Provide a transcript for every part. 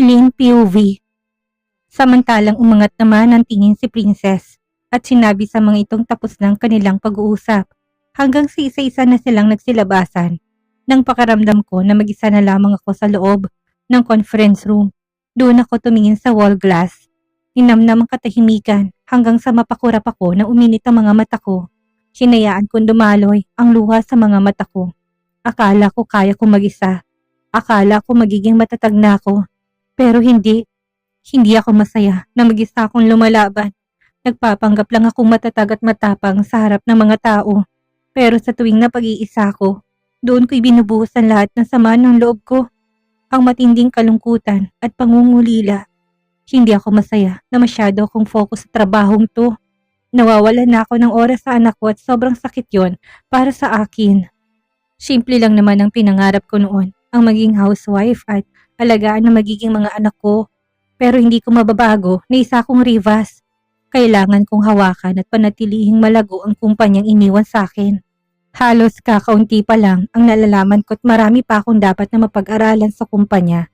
Celine POV. Samantalang umangat naman ang tingin si Princess at sinabi sa mga itong tapos ng kanilang pag-uusap hanggang sa isa-isa na silang nagsilabasan. Nang pakaramdam ko na mag-isa na lamang ako sa loob ng conference room, doon ako tumingin sa wall glass. Hinamnam ang katahimikan hanggang sa mapakurap ako na uminit ang mga mata ko. Hinayaan kong dumaloy ang luha sa mga mata ko. Akala ko kaya kong mag-isa. Akala ko magiging matatag na ako. Pero hindi. Hindi ako masaya na mag-isa akong lumalaban. Nagpapanggap lang akong matatag at matapang sa harap ng mga tao. Pero sa tuwing napag-iisa ko, doon ko'y binubuhos ang lahat ng sama ng loob ko. Ang matinding kalungkutan at pangungulila. Hindi ako masaya na masyado akong focus sa trabahong to. Nawawalan na ako ng oras sa anak ko at sobrang sakit yon para sa akin. Simple lang naman ang pinangarap ko noon, ang maging housewife at alagaan na magiging mga anak ko. Pero hindi ko mababago na isa akong Rivas. Kailangan kong hawakan at panatilihing malago ang kumpanyang iniwan sa akin. Halos kakaunti pa lang ang nalalaman ko at marami pa akong dapat na mapag-aralan sa kumpanya.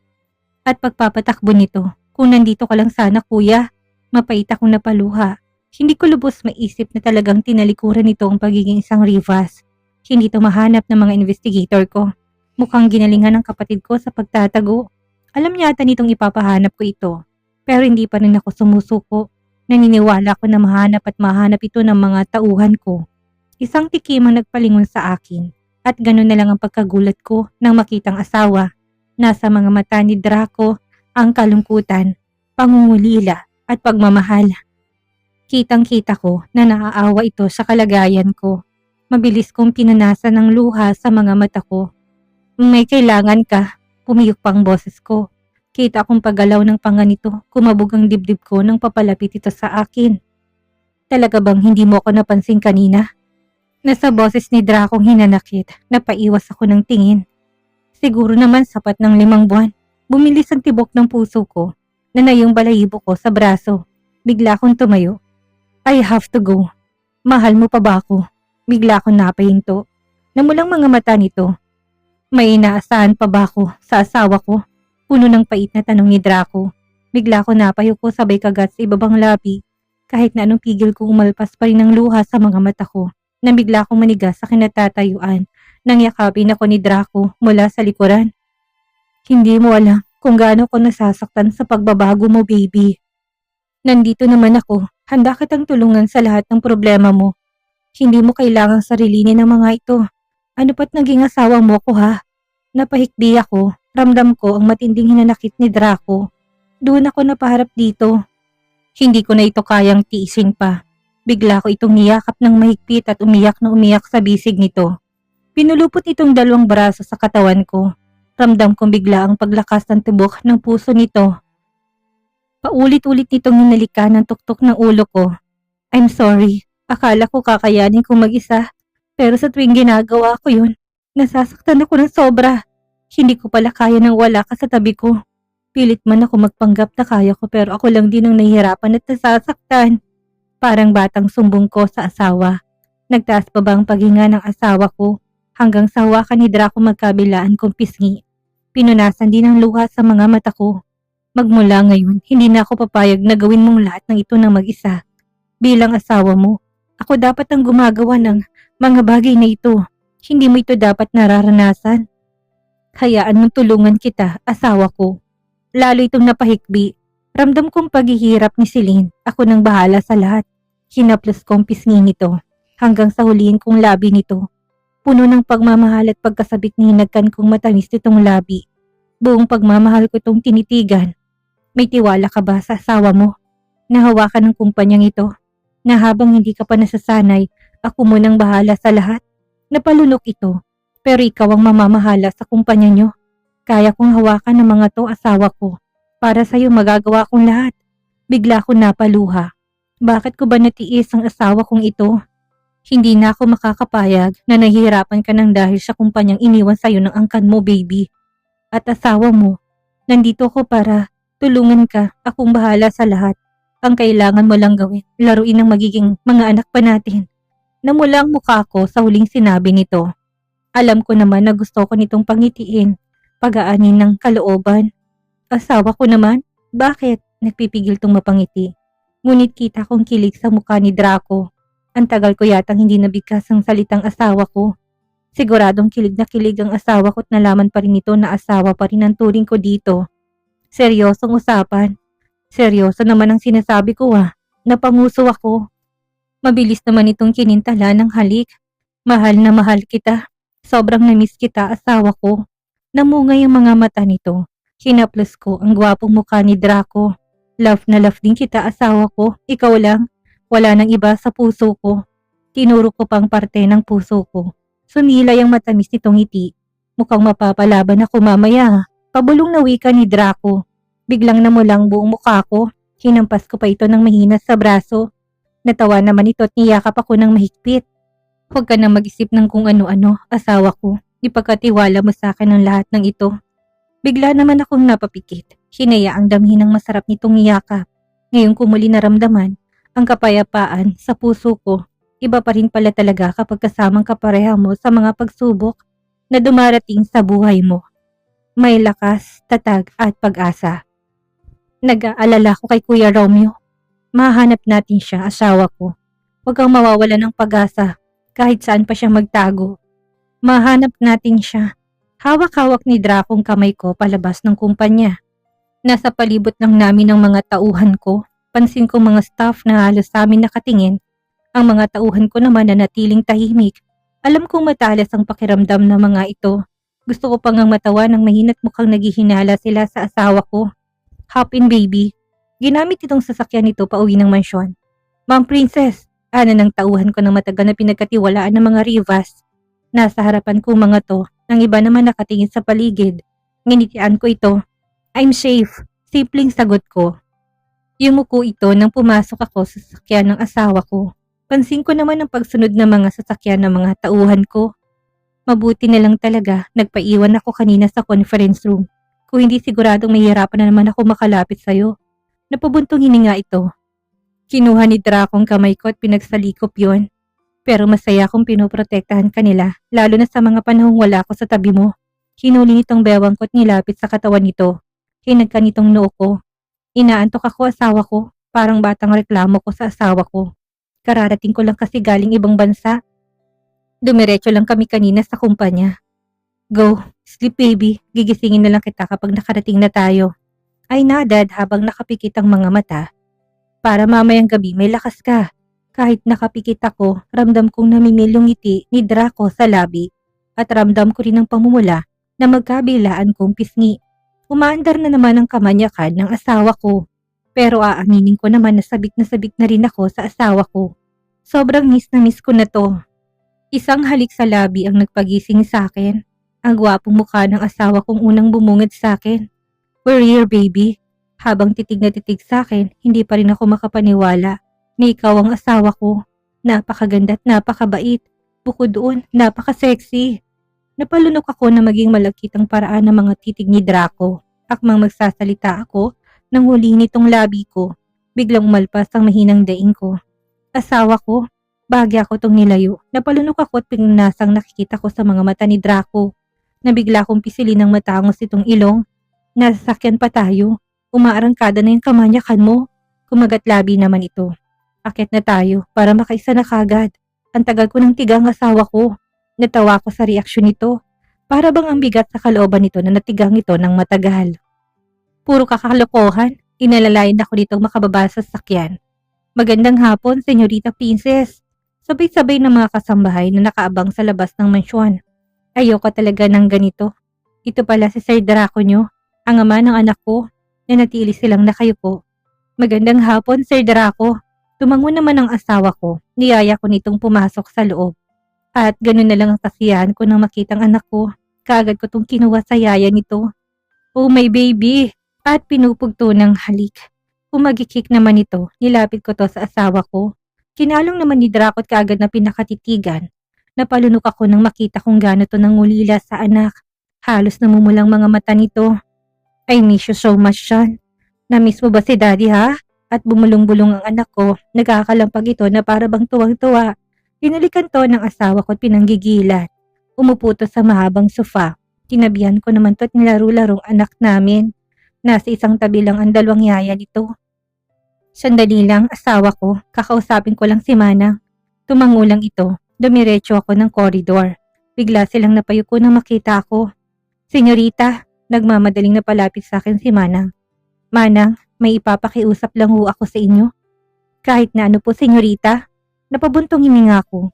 At pagpapatakbo nito, kung nandito ka lang sana kuya, mapait akong napaluha. Hindi ko lubos maisip na talagang tinalikuran nito ang pagiging isang Rivas. Hindi ito mahanap ng mga investigator ko. Mukhang ginalingan ng kapatid ko sa pagtatago. Alam yata nitong ipapahanap ko ito. Pero hindi pa rin ako sumusuko. Naniniwala ko na mahanap ito ng mga tauhan ko. Isang tikim ang nagpalingon sa akin. At gano'n na lang ang pagkagulat ko nang makitang asawa. Nasa mga mata ni Draco ang kalungkutan, pangungulila at pagmamahal. Kitang-kita ko na naaawa ito sa kalagayan ko. Mabilis kong pinanasan ng luha sa mga mata ko. May kailangan ka, pumiyok pang boses ko. Kita akong paggalaw ng panganito, kumabog ang dibdib ko nang papalapit ito sa akin. Talaga bang hindi mo ako napansin kanina? Nasa boses ni Dracong hinanakit, napaiwas ako ng tingin. Siguro naman sapat ng 5 buwan. Bumilis ang tibok ng puso ko, nanayong balahibo ko sa braso. Bigla akong tumayo. I have to go. Mahal mo pa ba ako? Bigla akong napahinto. Namulang mga mata nito. May inaasahan pa ba ako sa asawa ko? Puno ng pait na tanong ni Draco. Bigla akong napayuko sabay kagat sa ibabang labi. Kahit na anong pigil ko umalpas pa rin ng luha sa mga mata ko. Nang bigla akong manigas sa kinatatayuan nang yakapin ako ni Draco mula sa likuran. Hindi mo alam kung gaano ko nasasaktan sa pagbabago mo, baby. Nandito naman ako, handa kitang tulungan sa lahat ng problema mo. Hindi mo kailangang sarilinin ang mga ito. Ano pa't naging asawa mo ko ha? Napahikbi ako, ramdam ko ang matinding hinanakit ni Draco. Doon ako napaharap dito. Hindi ko na ito kayang tiisin pa. Bigla ko itong niyakap ng mahigpit at umiyak na umiyak sa bisig nito. Pinulupot itong 2 braso sa katawan ko. Ramdam kong bigla ang paglakas ng tibok ng puso nito. Paulit-ulit nitong hinalikan ng tuktok ng ulo ko. I'm sorry. Akala ko kakayanin kong mag-isa. Pero sa tuwing ginagawa ko yun, nasasaktan ako ng sobra. Hindi ko pala kaya nang wala ka sa tabi ko. Pilit man ako magpanggap na kaya ko pero ako lang din ang nahihirapan at nasasaktan. Parang batang sumbong ko sa asawa. Nagtaas pa ba ang paghinga ng asawa ko hanggang sa hawakan ni Draco magkabilaan kong pisngi. Pinunasan din ang luha sa mga mata ko. Magmula ngayon, hindi na ako papayag na gawin mong lahat ng ito ng mag-isa. Bilang asawa mo, ako dapat ang gumagawa ng mga bagay na ito. Hindi mo ito dapat nararanasan. Hayaan mong tulungan kita, asawa ko. Lalo itong napahikbi. Ramdam kong paghihirap ni Celine. Ako nang bahala sa lahat. Hinaplos kong pisngi nito. Hanggang sa huliin kong labi nito. Puno ng pagmamahal at pagkasabit ni hinagkan kong matamis nitong labi. Buong pagmamahal ko itong tinitigan. May tiwala ka ba sa asawa mo? Nahawakan ng kumpanyang ito. Na habang hindi ka pa nasasanay, ako munang bahala sa lahat. Napalunok ito. Pero ikaw ang mamamahala sa kumpanya nyo. Kaya kong hawakan ng mga to asawa ko. Para sa'yo magagawa kong lahat. Bigla ko napaluha. Bakit ko ba natiis ang asawa kong ito? Hindi na ako makakapayag na nahihirapan ka ng dahil sa kumpanyang iniwan sa'yo ng angkan mo, baby. At asawa mo, nandito ko para tulungan ka, akong bahala sa lahat. Ang kailangan mo lang gawin, laruin ang magiging mga anak pa natin. Namula ang mukha ko sa huling sinabi nito. Alam ko naman na gusto ko nitong pangitiin, pag-aanin ng kalooban. Asawa ko naman? Bakit? Nagpipigil tong mapangiti. Ngunit kita kong kilig sa mukha ni Draco. Ang tagal ko yatang hindi nabigkas ang salitang asawa ko. Siguradong kilig na kilig ang asawa ko't nalaman pa rin nito na asawa pa rin ang turing ko dito. Seryosong usapan. Seryoso naman ang sinasabi ko Napanguso ako. Mabilis naman itong kinintala ng halik. Mahal na mahal kita. Sobrang namiss kita, asawa ko. Namungay ang mga mata nito. Hinaplos ko ang gwapong mukha ni Draco. Love na love din kita, asawa ko. Ikaw lang. Wala nang iba sa puso ko. Tinuro ko pang parte ng puso ko. Sumilay ang matamis nitong ngiti. Mukhang mapapalaban ako mamaya. Pabulong na wika ni Draco. Biglang namulang buong mukha ko. Hinampas ko pa ito ng mahina sa braso. Natawa naman ito at niyakap ako ng mahigpit. Huwag ka na mag-isip ng kung ano-ano, asawa ko. Ipagkatiwala mo sa akin ang lahat ng ito. Bigla naman akong napapikit. Hinayaang damhin ng masarap nitong niyakap. Ngayong kumuli naramdaman ang kapayapaan sa puso ko. Iba pa rin pala talaga kapag kasamang kapareha mo sa mga pagsubok na dumarating sa buhay mo. May lakas, tatag at pag-asa. Nag-aalala ko kay Kuya Romeo. Mahanap natin siya, asawa ko. Huwag kang mawawala ng pag-asa kahit saan pa siya magtago. Mahanap natin siya. Hawak-hawak ni Draco ang kamay ko palabas ng kumpanya. Nasa palibot lang namin ng mga tauhan ko. Pansin ko mga staff na halos sa amin nakatingin. Ang mga tauhan ko naman na natiling tahimik. Alam kong matalas ang pakiramdam ng mga ito. Gusto ko pang ang matawa ng mahina't mukhang naghihinala sila sa asawa ko. Hop in, baby. Ginamit itong sasakyan nito pauwi ng mansyon. Ma'am Princess, ana ng tauhan ko ng matagal na pinagkatiwalaan ng mga Rivas. Nasa harapan ko mga to, nang iba naman nakatingin sa paligid. Nginitian ko ito. I'm safe. Simpleng sagot ko. Yumuko ito nang pumasok ako sa sasakyan ng asawa ko. Pansin ko naman ang pagsunod ng mga sasakyan ng mga tauhan ko. Mabuti na lang talaga, nagpaiwan ako kanina sa conference room. Kung hindi siguradong mahihirapan na naman ako makalapit sa'yo. Napabuntong hininga ito. Kinuha ni Draco ang kamay ko at pinagsalikop yon. Pero masaya akong pinoprotektahan kanila, lalo na sa mga panahong wala ako sa tabi mo. Hinuli nitong bewang ko at nilapit sa katawan nito. Hinagka nitong noo ko. Inaantok ako, asawa ko. Parang batang reklamo ko sa asawa ko. Kararating ko lang kasi galing ibang bansa. Dumiretso lang kami kanina sa kumpanya. Go, sleep baby. Gigisingin na lang kita kapag nakarating na tayo. Ay nadad habang nakapikit ang mga mata. Para mamayang gabi may lakas ka. Kahit nakapikit ako, ramdam kong namimilong ngiti ni Draco sa labi. At ramdam ko rin ang pamumula na magkabilaan kong pisngi. Umaandar na naman ang kamanyakan ng asawa ko. Pero aaminin ko naman na sabik na rin ako sa asawa ko. Sobrang miss na miss ko na to. Isang halik sa labi ang nagpagising sa akin. Ang gwapong mukha ng asawa kong unang bumungad sa akin. We're here, baby. Habang titig na titig sa akin, hindi pa rin ako makapaniwala na ikaw ang asawa ko. Napakaganda at napakabait. Bukod doon, napaka-sexy. Napalunok ako na maging malagkit ang paraan ng mga titig ni Draco. Akmang magsasalita ako nang huli nitong labi ko. Biglang umalpas ang mahinang daing ko. Asawa ko, bagya ko tong nilayo. Napalunok ako at pinunasang nakikita ko sa mga mata ni Draco. Nabigla kong pisilin ng matangos itong ilong. Nasasakyan pa tayo. Umaarangkada na yung kamanyakan mo. Kumagat labi naman ito. Akit na tayo para makaisa na kagad. Ang tagal ko ng tigang asawa ko. Natawa ko sa reaksyon nito. Para bang ang bigat sa kalooban nito na natigang ito ng matagal. Puro kakalokohan. Inalalayan ako ditong makababa sa sakyan. Magandang hapon, Senyorita Princess. Sabay-sabay ng mga kasambahay na nakaabang sa labas ng mansyon. Ayoko talaga ng ganito. Ito pala si Sir Draco nyo. Ang ama ng anak ko, na natili silang nakayupo. Magandang hapon, Sir Draco. Tumango naman ang asawa ko, niyaya ko nitong pumasok sa loob. At ganun na lang ang kasiyahan ko nang makitang anak ko. Kaagad ko tong kinuha sa yaya nito. Oh my baby! At pinupugto ng halik. Umagikik naman ito, nilapit ko to sa asawa ko. Kinalong naman ni Draco at kaagad na pinakatitigan. Napalunok ako nang makita kung gaano to nangulila sa anak. Halos namumulang mga mata nito. I miss you so much, Sean. Na-miss mo ba si Daddy, ha? At bumulong-bulong ang anak ko. Nagkakalampag ito na para bang tuwang-tuwa. Pinalikan to ng asawa ko at pinanggigilan. Umupo to sa mahabang sofa. Tinabihan ko naman to at nilaro-larong anak namin. Nasa isang tabi lang ang dalawang yaya nito. Sandali lang, asawa ko. Kakausapin ko lang si Manang. Tumangulang ito. Dumiretso ako ng koridor. Bigla silang napayuko nang makita ako. Senyorita, nagmamadaling napalapit sa akin si Manang. Manang, may ipapakiusap lang ho ako sa inyo. Kahit na ano po, senyorita. Napabuntong hininga ko.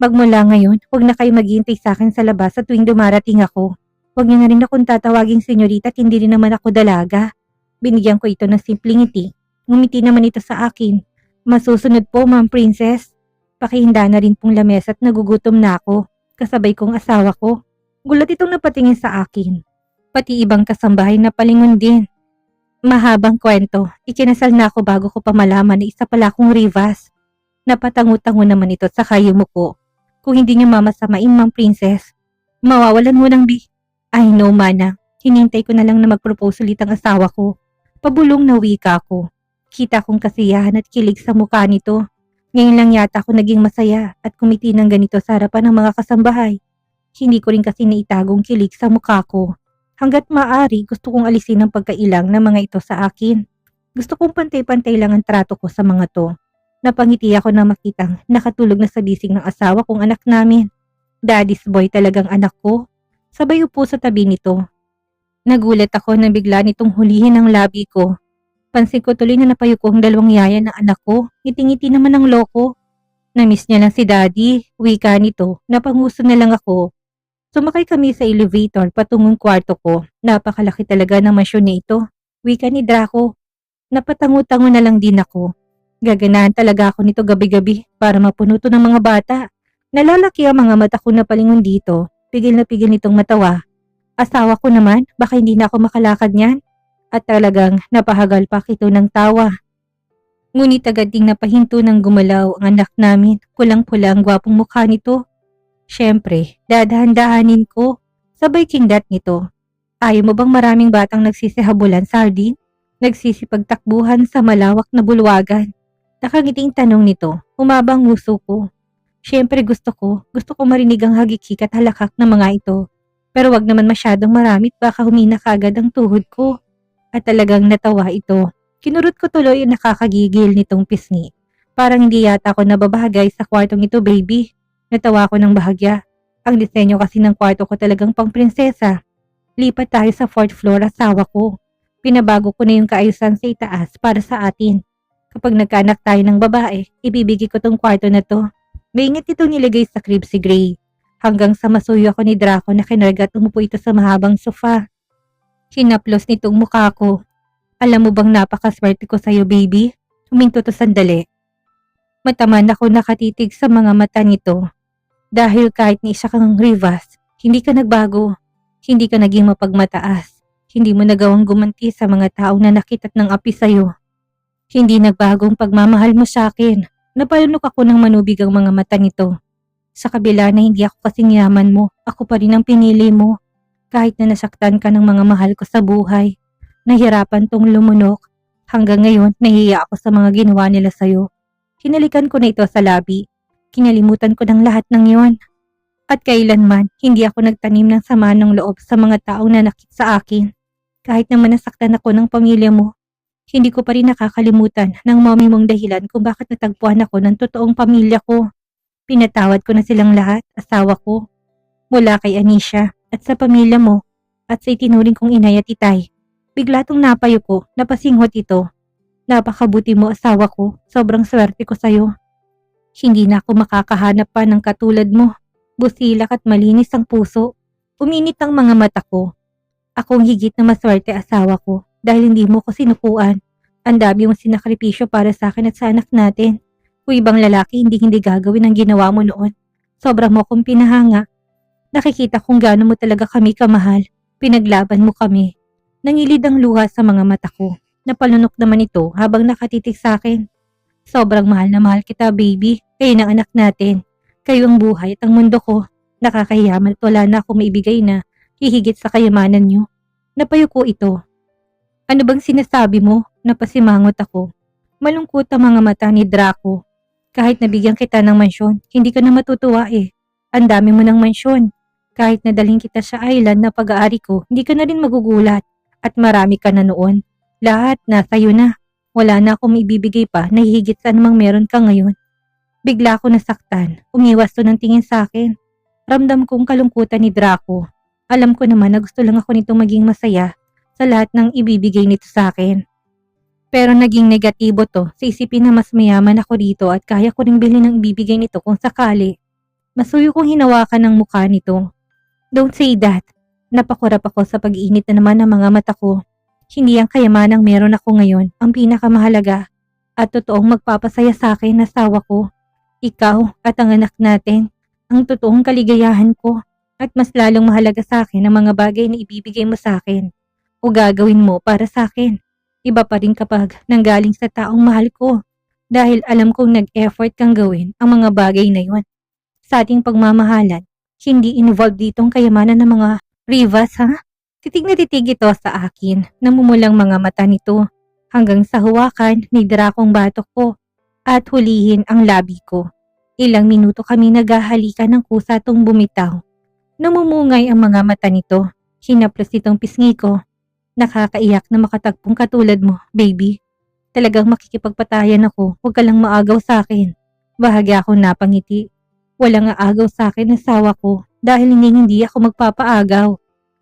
Magmula ngayon, huwag na kayo maghihintay sa akin sa labas sa tuwing dumarating ako. Huwag niyo na rin akong tatawaging senyorita at hindi rin naman ako dalaga. Binigyan ko ito ng simpleng ngiti. Ngumiti naman ito sa akin. Masusunod po, Ma'am Princess. Pakihanda na rin pong lamesa at nagugutom na ako. Kasabay kong asawa ko. Gulat itong napatingin sa akin. Pati ibang kasambahay na palingon din. Mahabang kwento. Ikinasal na ako bago ko pa malaman na isa pala akong Rivas. Napatango-tango naman ito sa kayumuko. Kung hindi niyo mamasamain, Ma'am Princess, mawawalan mo ng I know, Mana. Hinintay ko na lang na mag-propose ulit ang asawa ko. Pabulong na wika ko. Kita kong kasiyahan at kilig sa mukha nito. Ngayon lang yata ako naging masaya at kumiti ng ganito sa harapan ng mga kasambahay. Hindi ko rin kasi naitagong kilig sa mukha ko. Hanggat maaari, gusto kong alisin ang pagkailang ng mga ito sa akin. Gusto kong pantay-pantay lang ang trato ko sa mga to. Napangiti ako na makitang nakatulog na sa bisig ng asawa kong anak namin. Daddy's boy talagang anak ko. Sabay upo sa tabi nito. Nagulat ako na bigla nitong hulihin ang labi ko. Pansin ko tuloy na napayuko ang dalawang yaya ng anak ko. Ngiti-ngiti naman ang loko. Namiss niya lang si daddy. Wika nito. Napanguso na lang ako. Sumakay kami sa elevator patungong kwarto ko. Napakalaki talaga ng mansyon na ito. Wika ni Draco. Napatango-tango na lang din ako. Gaganahan talaga ako nito gabi-gabi para mapuno to ng mga bata. Nalalaki ang mga mata ko na palingon dito. Pigil na pigil nitong matawa. Asawa ko naman, baka hindi na ako makalakad niyan. At talagang napahagal pa ito ng tawa. Ngunit agad ding napahinto ng gumalaw ang anak namin. Pulang-pula ang gwapong mukha nito. Siyempre, dadahan-dahanin ko. Sabay kingdat nito. Ayaw mo bang maraming batang nagsisihabulan, Sardine? Nagsisipagtakbuhan sa malawak na bulwagan. Nakangiting tanong nito. Umabang nguso ko. Siyempre gusto ko marinig ang hagikik at halakak ng mga ito. Pero wag naman masyadong maramit baka humina kaagad ang tuhod ko. At talagang natawa ito. Kinurot ko tuloy ang nakakagigil nitong pisngi. Parang hindi yata ako nababagay sa kwartong ito, baby. Natawa ko ng bahagya. Ang disenyo kasi ng kwarto ko talagang pang prinsesa. Lipat tayo sa 4th floor, asawa ko. Pinabago ko na yung kaayusan sa itaas para sa atin. Kapag nagkaanak tayo ng babae, ibibigay ko tong kwarto na to. Maingit itong nilagay sa crib si Gray. Hanggang sa masuyo ako ni Draco na kinarga at umupo ito sa mahabang sofa. Hinaplos nitong mukha ko. Alam mo bang napakaswerte ko sa'yo, baby? Huminto to sandali. Mataman ako nakatitig sa mga mata nito. Dahil kahit ni isa kang Rivas, hindi ka nagbago. Hindi ka naging mapagmataas. Hindi mo nagawang gumanti sa mga taong nanakit ng api sa'yo. Hindi nagbagong pagmamahal mo sa akin. Napalunok ako ng manubig ang mga mata nito. Sa kabila na hindi ako kasing yaman mo, ako pa rin ang pinili mo. Kahit na nasaktan ka ng mga mahal ko sa buhay, nahirapan tong lumunok. Hanggang ngayon, nahihiya ako sa mga ginawa nila sa'yo. Hinalikan ko na ito sa labi. Kinalimutan ko ng lahat ng yon. At kailanman, hindi ako nagtanim ng sama ng loob sa mga taong nanakit sa akin. Kahit naman nasaktan ako ng pamilya mo, hindi ko pa rin nakakalimutan ng mami mong dahilan kung bakit natagpuan ako ng totoong pamilya ko. Pinatawad ko na silang lahat, asawa ko. Mula kay Anisha at sa pamilya mo at sa itinuring kong inay at itay. Bigla tong napayuko, napasinghot ito. Napakabuti mo, asawa ko. Sobrang swerte ko sa'yo. Hindi na ako makakahanap pa ng katulad mo. Busilak at malinis ang puso. Uminit ang mga mata ko. Akong higit na maswerte, asawa ko, dahil hindi mo ko sinukuan. Ang dami mong sinakripisyo para sa akin at sa anak natin. Kung ibang lalaki, hindi gagawin ang ginawa mo noon. Sobra mo akong pinahanga. Nakikita kung gaano mo talaga kami kamahal. Pinaglaban mo kami. Nangilid ang luha sa mga mata ko. Napalunok naman ito habang nakatitig sa akin. Sobrang mahal na mahal kita, baby. Kayo ng anak natin. Kayo ang buhay at ang mundo ko. Nakakahiyaman at wala na akong maibigay na hihigit sa kayamanan niyo. Napayuko ito. Ano bang sinasabi mo? Napasimangot ako. Malungkot ang mga mata ni Draco. Kahit nabigyan kita ng mansyon, hindi ka na matutuwa eh. Ang dami mo ng mansyon. Kahit nadalhin kita sa island na pag-aari ko, hindi ka na rin magugulat. At marami ka na noon. Lahat nasa iyo na. Wala na akong ibibigay pa na higit sa anumang meron ka ngayon. Bigla ako nasaktan. Umiwas to ng tingin sa akin. Ramdam kong kalungkutan ni Draco. Alam ko naman na gusto lang ako nitong maging masaya sa lahat ng ibibigay nito sa akin. Pero naging negatibo to sa isipin na mas mayaman ako dito at kaya ko ring bilhin ang ibibigay nito kung sakali. Masuyo kong hinawakan ng mukha nito. Don't say that. Napakurap ako sa pag-iinit na naman ng mga mata ko. Hindi ang kayamanang meron ako ngayon ang pinakamahalaga at totoong magpapasaya sa akin na asawa ko. Ikaw at ang anak natin, ang totoong kaligayahan ko at mas lalong mahalaga sa akin ang mga bagay na ibibigay mo sa akin o gagawin mo para sa akin. Iba pa rin kapag nanggaling sa taong mahal ko dahil alam kong nag-effort kang gawin ang mga bagay na yon. Sa ating pagmamahalan, hindi involved ditong kayamanan ng mga Rivas, ha? Titig na titig ito sa akin, namumulang mga mata nito hanggang sa huwakan ni Dracong batok ko at hulihin ang labi ko. Ilang minuto kami naghahalikan ng kusa tong bumitaw. Namumungay ang mga mata nito. Hinaplos itong pisngi ko. Nakakaiyak na makatagpong katulad mo, baby. Talagang makikipagpatayan ako, huwag ka lang maagaw sa akin. Bahagya akong napangiti. Walang aagaw sa akin asawa ko dahil hindi ako magpapaagaw.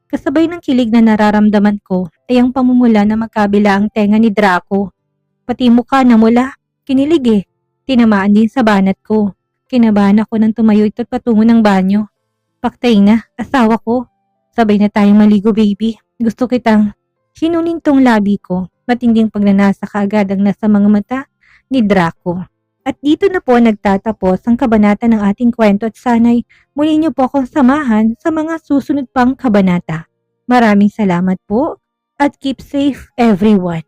Kasabay ng kilig na nararamdaman ko ay ang pamumula na magkabila ang tenga ni Draco. Pati mukha na mula, kinilig eh. Tinamaan din sa banat ko. Kinabahan ako nang tumayo ito't patungo ng banyo. Paktay na, asawa ko. Sabay na tayong maligo baby. Gusto kitang. Sinunin tong labi ko. Matinding pagnanasa kaagad ang nasa mga mata ni Draco. At dito na po nagtatapos ang kabanata ng ating kwento at sana'y muli niyo po akong samahan sa mga susunod pang kabanata. Maraming salamat po at keep safe everyone.